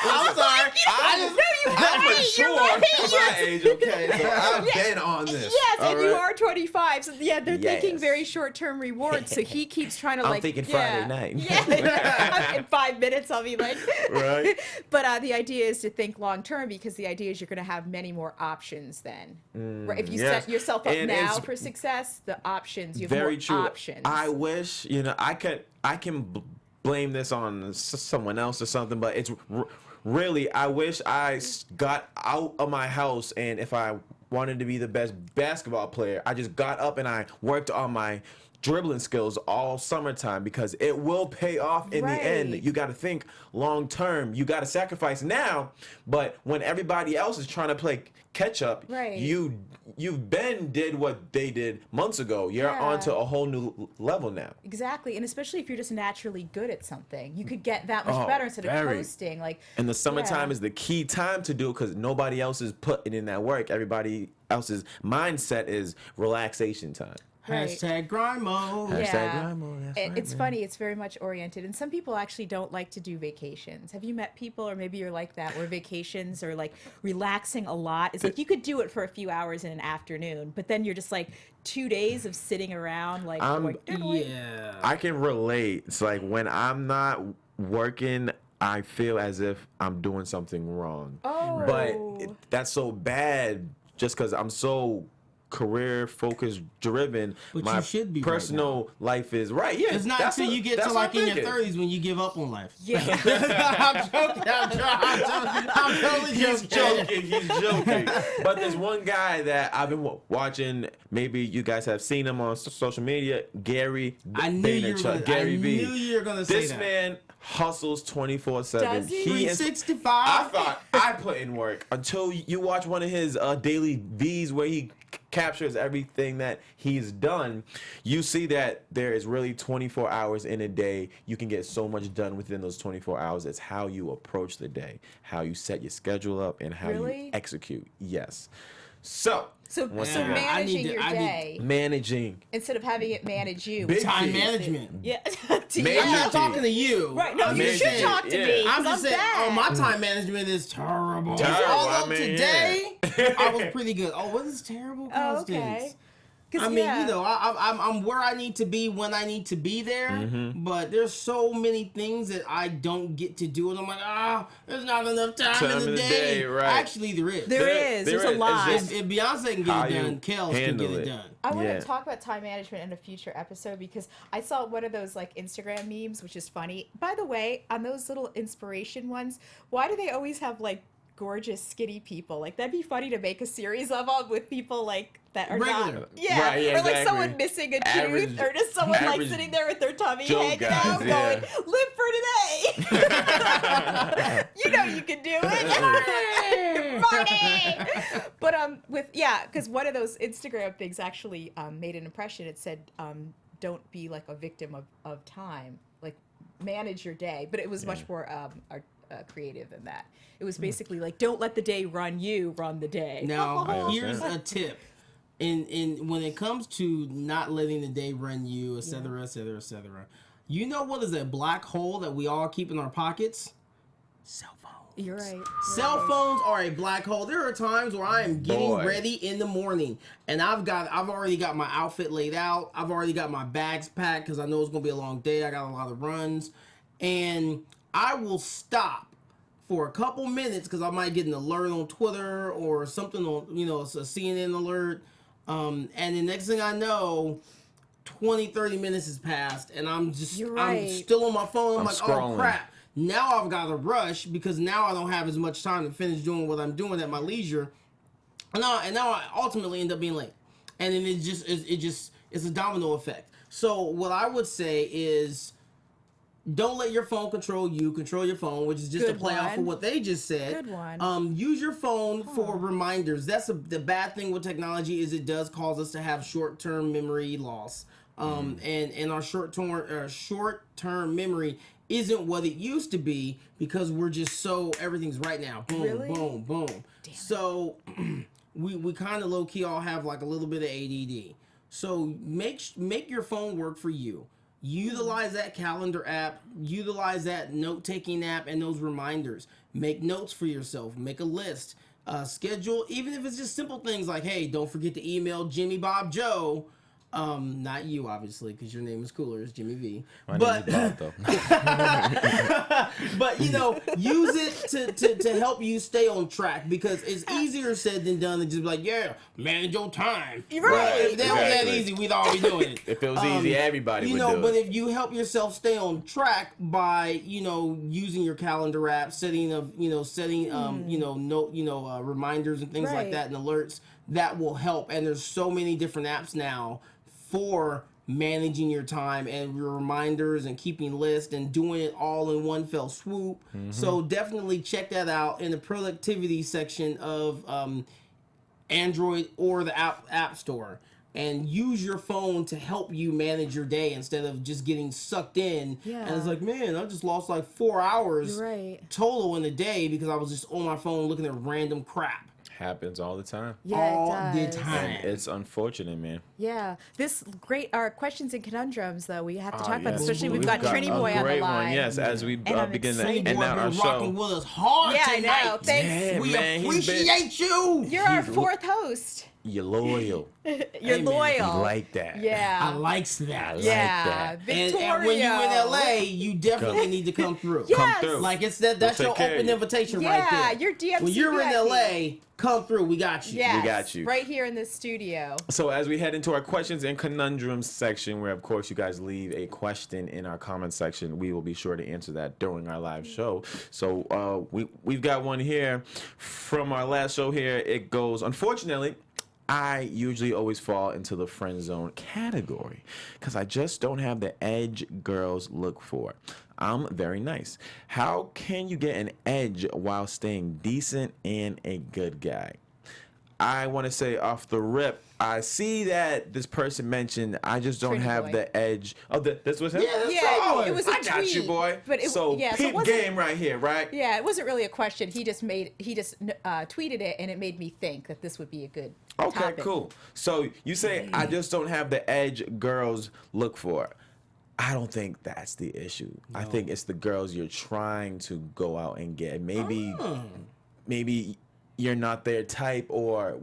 I'm sorry. I'm mature for my age, okay? So I've been on this. Yes, all and you right? are 25. So yeah, they're thinking Yes. very short-term rewards. So he keeps trying to I'm like. thinking yeah, Friday night. Yeah, in 5 minutes I'll be like. Right. But the idea is to think long-term, because the idea is you're going to have many more options then. Right? If you yes. set yourself up And now it's for success, the options you have Very more true. options. I wish, I can blame this on someone else or something, but it's really, I wish I got out of my house, and if I wanted to be the best basketball player, I just got up and I worked on my dribbling skills all summertime, because it will pay off in the end. Right. You got to think long term. You got to sacrifice now, but when everybody else is trying to play catch up, Right. you've been did what they did months ago. You're Yeah. on to a whole new level now. Exactly, and especially if you're just naturally good at something, you could get that much Oh, better instead of very. coasting. Like, And the summertime yeah. is the key time to do it, because nobody else is putting in that work. Everybody else's mindset is relaxation time. Right. Hashtag grind mode. Hashtag grind mode, that's right, It's man. funny. It's very much oriented, and some people actually don't like to do vacations. Have you met people, or maybe you're like that, where vacations or like relaxing a lot is like you could do it for a few hours in an afternoon, but then you're just like 2 days of sitting around like. Yeah. I can relate. It's like when I'm not working, I feel as if I'm doing something wrong. Oh. But that's so bad just because I'm so career focused driven. But My you should be right personal life is right. Yeah, It's not that's until what- you get that's to what like I'm in your thinking. 30s when you give up on life. Yeah. I'm joking. I'm totally He's joking. joking. He's joking. But there's one guy that I've been watching. Maybe you guys have seen him on social media. Gary I knew you were Vaynerchuk. gonna, Gary I V. knew you were gonna say This that. man hustles 24/7. Does he? 365. I thought I put in work until you watch one of his daily V's where he captures everything that he's done. You see that there is really 24 hours in a day. You can get so much done within those 24 hours. It's how you approach the day, how you set your schedule up, and how Really? you execute. Yes. So once So again, managing your I need- day managing. instead of having it manage you. Big Time T. management. Yeah. Major I'm not T. talking to you. Right. No, I'm you just should saying- talk to yeah. me. 'cause I'm just saying, bad. my time management is terrible. Terrible, I Although mean, today, yeah. I was pretty good. Oh, what is terrible, Oh, Constance? okay. I mean, you know, I'm where I need to be when I need to be there, but there's so many things that I don't get to do, and I'm like, there's not enough time in the day. Right. Actually, there is. There's a lot. If Beyonce can get it done, Kels can get it done. I want to talk about time management in a future episode because I saw one of those like Instagram memes, which is funny. By the way, on those little inspiration ones, why do they always have like gorgeous skinny people? Like that'd be funny to make a series of them with people like that are regular. Not, right, yeah, or like exactly. someone missing a tooth, or just someone like sitting there with their tummy hanging out, going, "Live for today." You know you can do it, Marty. But because one of those Instagram things actually made an impression. It said, "Don't be like a victim of time. Like manage your day." But it was much more creative than that. It was basically like, don't let the day run you, run the day. Now, here's a tip. In when it comes to not letting the day run you, etc., etc., etc., you know what is a black hole that we all keep in our pockets? Cell phones. You're right. Cell phones are a black hole. There are times where I am getting ready in the morning, and I've already got my outfit laid out. I've already got my bags packed because I know it's gonna be a long day. I got a lot of runs, and I will stop for a couple minutes because I might get an alert on Twitter or something on, a CNN alert. And the next thing I know, 20, 30 minutes has passed and I'm still on my phone. I'm like, scrolling. Oh crap. Now I've got to rush because now I don't have as much time to finish doing what I'm doing at my leisure. And now I ultimately end up being late. And then it's a domino effect. So what I would say is, don't let your phone control you. Control your phone, which is just a play off of what they just said. Good one. Use your phone for reminders. That's the bad thing with technology is it does cause us to have short-term memory loss. And our short-term memory isn't what it used to be because we're just so everything's right now. Boom, boom, boom. Damn. So we kind of low-key all have like a little bit of ADD. So make your phone work for you. Utilize that calendar app, utilize that note-taking app and those reminders. Make notes for yourself, make a list, schedule, even if it's just simple things like, hey, don't forget to email Jimmy Bob Joe. Not you, obviously, because your name is cooler. It's Jimmy V. My name is Bob, though. But, use it to help you stay on track because it's easier said than done to just be like, manage your time. Right. If that was that easy, we'd all be doing it. If it was easy, everybody would do it. But if you help yourself stay on track by, using your calendar app, setting reminders and things like that and alerts, that will help. And there's so many different apps now for managing your time and your reminders and keeping lists and doing it all in one fell swoop. So definitely check that out in the productivity section of Android or the App Store, and use your phone to help you manage your day instead of just getting sucked in. And it's like, man, I just lost like 4 hours total in a day because I was just on my phone looking at random crap. Happens all the time. All the time. And it's unfortunate, man. Yeah. This great, our questions and conundrums, though, we have to talk about, especially we've got Trinity Boy on the line. Yes, as we begin to end out our show. Rocking with us hard tonight. I know. Thanks. We appreciate you. You're our fourth host. You're loyal. You're loyal. We like that. Yeah. I likes that. I like that. Victoria. And when you're in LA, you definitely need to come through. Yes. Come through. Like that's your open invitation right there. Yeah, you're DMC. When you're in LA, come through. We got you. Yes, we got you. Right here in the studio. So as we head into our questions and conundrums section, where of course you guys leave a question in our comment section, we will be sure to answer that during our live show. So we've got one here from our last show here. It goes, unfortunately, I usually always fall into the friend zone category because I just don't have the edge girls look for. I'm very nice. How can you get an edge while staying decent and a good guy? I want to say off the rip, I see that this person mentioned I just don't have the edge. Oh, this was him? Yeah, it was a I got tweet, you, boy. But peep game right here, right? Yeah, it wasn't really a question. He just tweeted it, and it made me think that this would be a good topic. Cool. So you say I just don't have the edge girls look for. I don't think that's the issue. No. I think it's the girls you're trying to go out and get. Maybe you're not their type, or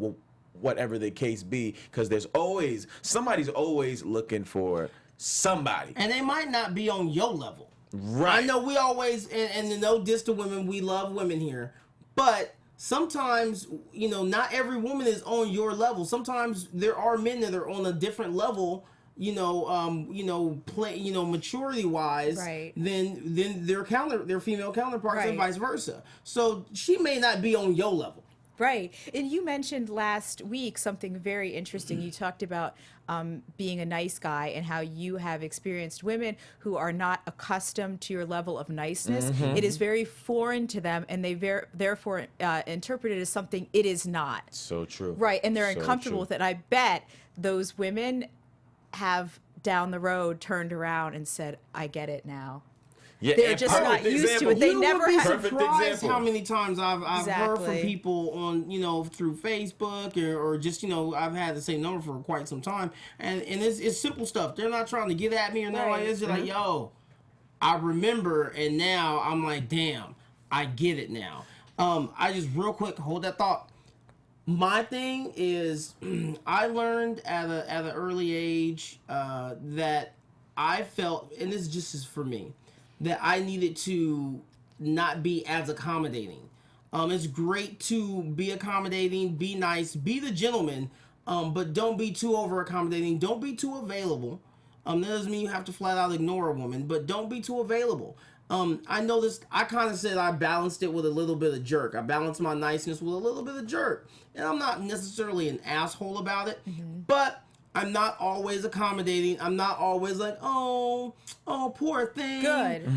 whatever the case be, because somebody's always looking for somebody. And they might not be on your level. Right. I know we always, and no diss to women, we love women here, but sometimes, not every woman is on your level. Sometimes there are men that are on a different level, maturity wise, right. than their female counterparts, right. and vice versa. So she may not be on your level. Right. And you mentioned last week something very interesting. You talked about being a nice guy and how you have experienced women who are not accustomed to your level of niceness. Mm-hmm. It is very foreign to them, and they therefore interpret it as something it is not. So true. Right. And they're So uncomfortable true. with it. I bet those women have down the road turned around and said, I get it now. Yeah, They're and just not perfect used to example. it. They You never would be had Perfect surprised example. how many times I've heard from Exactly. people on through Facebook or just I've had the same number for quite some time, and it's simple stuff. They're not trying to get at me or nothing like Right. this. They're like, yo, I remember, and now I'm like, damn, I get it now. I just real quick hold that thought. My thing is, I learned at an early age that I felt, and this just is for me, that I needed to not be as accommodating. It's great to be accommodating, be nice, be the gentleman, but don't be too over accommodating. Don't be too available. That doesn't mean you have to flat out ignore a woman, but don't be too available. I know this. I kind of said I balanced it with a little bit of jerk. I balanced my niceness with a little bit of jerk, and I'm not necessarily an asshole about it, but I'm not always accommodating. I'm not always like, oh, poor thing. Good.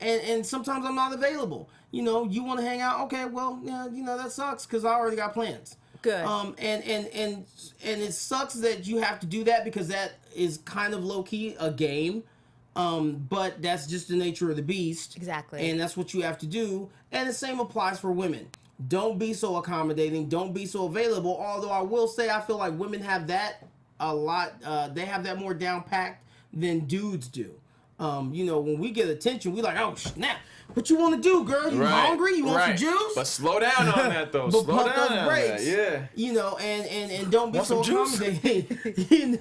And sometimes I'm not available. You want to hang out? Okay, well, yeah, that sucks because I already got plans. Good. And it sucks that you have to do that because that is kind of low key a game. But that's just the nature of the beast. Exactly. And that's what you have to do. And the same applies for women. Don't be so accommodating. Don't be so available. Although I will say I feel like women have that a lot. They have that more down packed than dudes do. When we get attention, we like, oh snap. What you want to do, girl? You hungry? You want some juice? But slow down on that though. But Slow pump down those on brakes. that. Yeah. And don't be Want so some juice? accommodating.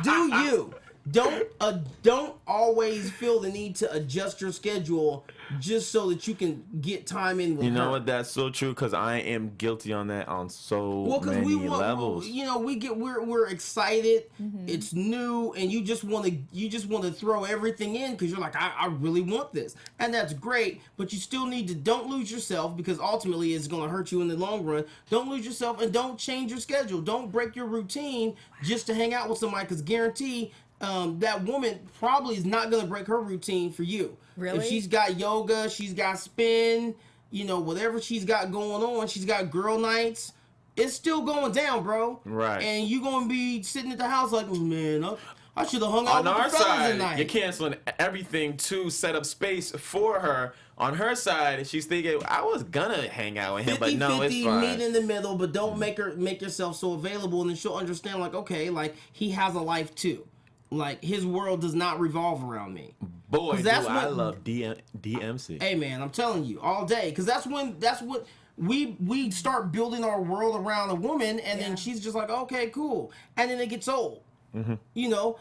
Do you. Don't always feel the need to adjust your schedule just so that you can get time in with her. You know what? That's so true because I am guilty on that on so many levels. We're excited. It's new, and you just want to throw everything in because you're like, I really want this, and that's great. But you still need to don't lose yourself because ultimately it's going to hurt you in the long run. Don't lose yourself and don't change your schedule. Don't break your routine just to hang out with somebody because guarantee. That woman probably is not going to break her routine for you. Really? If she's got yoga, she's got spin, whatever she's got going on, she's got girl nights, it's still going down, bro. Right. And you going to be sitting at the house like, man, I should have hung out On with our the fellas side, tonight. you're canceling everything to set up space for her. On her side, she's thinking, I was gonna hang out with him, but no, it's 50-50, fine. meet in the middle, but don't make yourself so available, and then she'll understand, like, okay, like, he has a life too. Like, his world does not revolve around me. Boy, that's I what- love DMC. Hey man, I'm telling you, all day, because that's what we start building our world around a woman, and then she's just like, okay, cool, and then it gets old.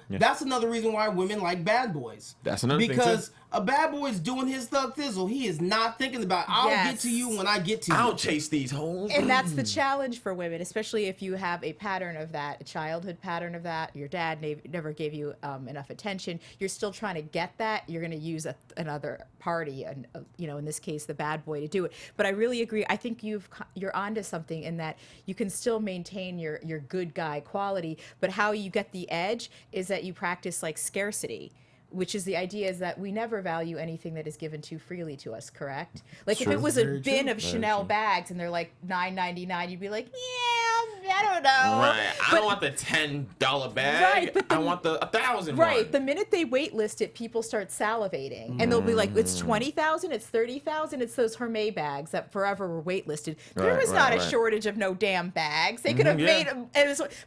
That's another reason why women like bad boys. That's another thing, too. because a bad boy is doing his thug thizzle. He is not thinking about I'll get Yes. to you when I get to you. I'll chase these hoes. And that's the challenge for women, especially if you have a pattern of that, a childhood pattern of that. Your dad never gave you enough attention. You're still trying to get that. You're going to use another party, and in this case, the bad boy to do it. But I really agree. I think you're onto something in that you can still maintain your good guy quality, but how you get the edge is that you practice like scarcity. Which is the idea is that we never value anything that is given too freely to us, correct? Like if it was a bin of Chanel bags and they're like $9.99, you'd be like, yeah, don't know. Right. I don't want the $10 bag. Right, but I want the 1,000 Right. one. The minute they waitlist it, people start salivating, and they'll be like, "It's 20,000, it's 30,000, it's those Hermès bags that forever were waitlisted." There Right, was right, not a right. shortage of no damn bags. They could have yeah. made them,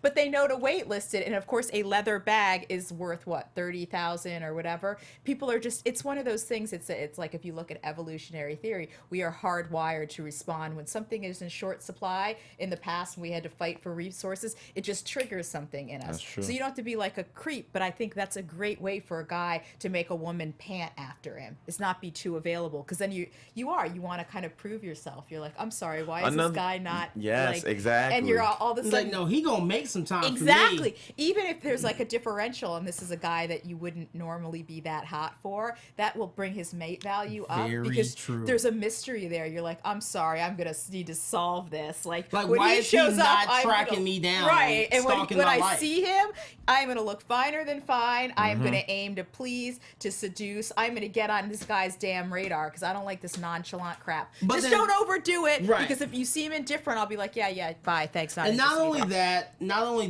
but they know to waitlist it, and of course, a leather bag is worth what, 30,000 or whatever. People are just. It's one of those things. It's like if you look at evolutionary theory, we are hardwired to respond when something is in short supply. In the past, we had to fight for resources. It just triggers something in us. That's true. So you don't have to be like a creep, but I think that's a great way for a guy to make a woman pant after him. Is not be too available, because then you want to kind of prove yourself. You're like, I'm sorry, why is this guy not? Yes, like, exactly. And you're all of a sudden Like, no, he gonna make some time exactly. for me. Even if there's like a differential, and this is a guy that you wouldn't normally be that hot for, that will bring his mate value up Very because true. there's a mystery there. You're like, I'm sorry, I'm gonna need to solve this. Like when why he is he shows not up, I'm tracking gonna- me down, right? And when stalking when my I life? see him, I'm gonna look finer than fine. I am gonna aim to please, to seduce. I'm gonna get on this guy's damn radar because I don't like this nonchalant crap. But Just then- don't overdo it, Right. because if you seem indifferent, I'll be like, yeah, bye, thanks. And not only interested.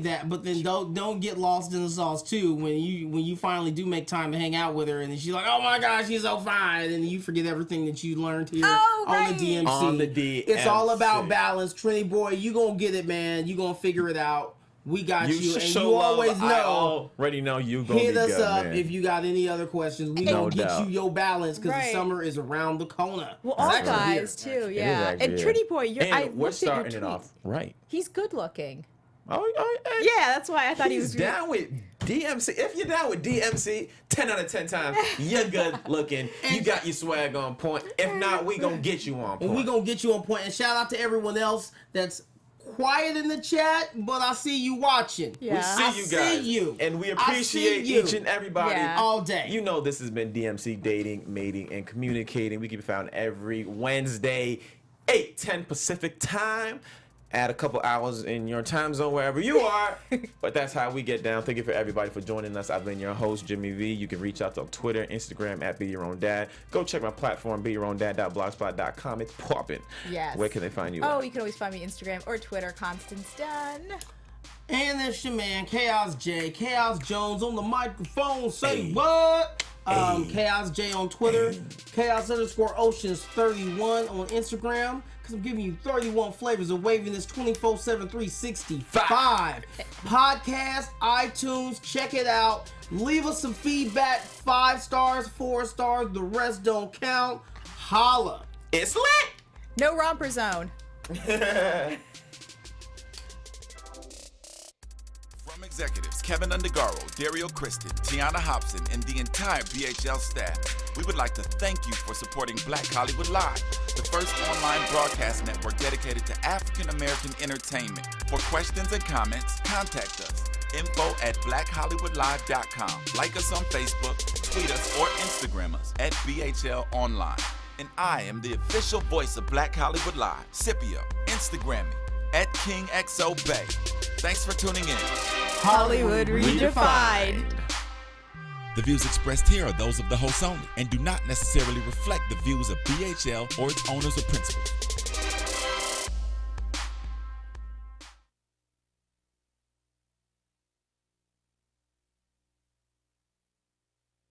that, but then don't get lost in the sauce too. When you finally do make time to hang out with her, and then she's like, "Oh my gosh, she's so fine," and you forget everything that you learned here Oh, on right. the DMC. On the DMC. It's all about balance. Trini boy, you gonna get it, man. You gonna figure it out. We got you, and show you love. always I know. already know you gonna Hit be us good, up man. if you got any other questions. We No gonna get doubt. you your balance because Right. the summer is around the corner. Well, It's all actually here. guys too, It yeah. is And actually, Trinity Boy, and I we're looked at your starting it tweet. off right. He's good looking. Oh, Yeah, that's why I thought he He's was down with DMC. If you're down with DMC, 10 out of 10 times, you're good looking. You got your swag on point. If not, we gonna get you on point. And we gonna get you on point. And shout out to everyone else that's quiet in the chat, but I see you watching. Yeah. We see I you see guys. you. And we I appreciate see you. each and everybody. Yeah. All day. You know this has been DMC Dating, Mating, and Communicating. We can be found every Wednesday, 8:10 Pacific time. Add a couple hours in your time zone wherever you are. But that's how we get down. Thank you for everybody for joining us. I've been your host, Jimmy V. You can reach out to on Twitter, Instagram at Be Your Own Dad. Go check my platform, BeYourOwnDad.blogspot.com. It's popping. Yes. Where can they find you? Oh, at? you can always find me Instagram or Twitter, Constance Dunn. And that's your man, Chaos J. Chaos Jones on the microphone. Say Hey. what? Hey. Chaos J on Twitter. Chaos_Oceans31 on Instagram. Because I'm giving you 31 flavors of waviness 24/7, 365. Podcast, iTunes, check it out. Leave us some feedback. 5 stars, 4 stars. The rest don't count. Holla. It's lit. No romper zone. From executives Keven Undergaro, Dario Kristen, Tiana Hobson, and the entire BHL staff, we would like to thank you for supporting Black Hollywood Live, the first online broadcast network dedicated to African American entertainment. For questions and comments, contact us. info@blackhollywoodlive.com. Like us on Facebook, tweet us, or Instagram us at BHL Online. And I am the official voice of Black Hollywood Live, Scipio. Instagram me at KingXOBay. Thanks for tuning in. Hollywood redefined. The views expressed here are those of the host only and do not necessarily reflect the views of BHL or its owners or principals.